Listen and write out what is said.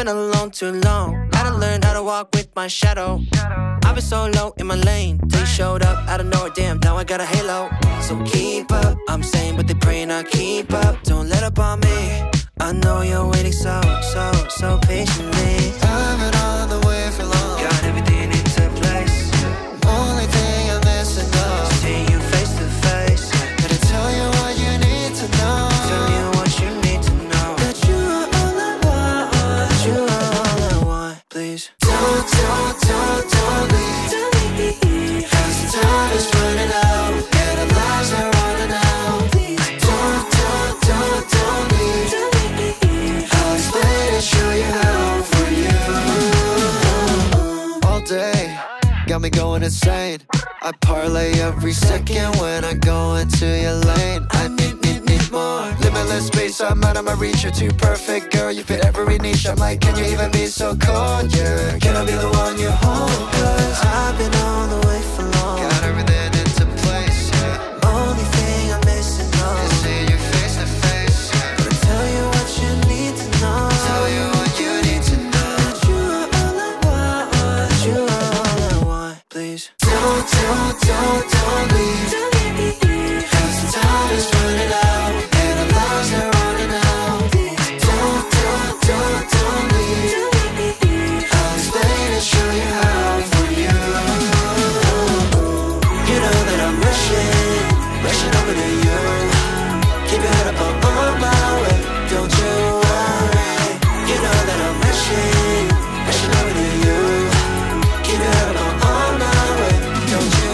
been alone too long. Had to learn how to walk with my shadow. I've been so low in my lane till you showed up out of nowhere. Damn, now I got a halo. So keep up, I'm saying, but they praying I keep up. Don't let up on me. I know you're waiting so patiently. I've been on the way for long. Got everything into place. Only thing I'm missing now is seeing you face to face. Gotta tell you what you need to know. Tell you what you need to know. That you are all I want. That you are all I want. Please don't leave. Cause the time is running out and our lives are running out. Don't leave. I'll explain and show you how for you. All day, got me going insane. I parlay every second when I go into your lane. I need more. Limitless space, I'm out of my reach. You're too perfect, girl, you fit every niche. I'm like, can you even be so cold, yeah? Can I be the one you hold? Cause I've been on the way for long. got everything into place, yeah. Only thing I'm missing now is seeing you face to face, yeah. Gotta tell you what you need to know. Tell you what you need to know. That you are all I want. That you are all I want. Please don't leave. Cause the time is running out and our lives are running out. Don't leave. I'll explain and show you how for you. You know that I'm rushing over to you. Keep your head up, I'm on my way. Don't you worry. You know that I'm rushing over to you. Keep your head up, I'm on my way. Don't you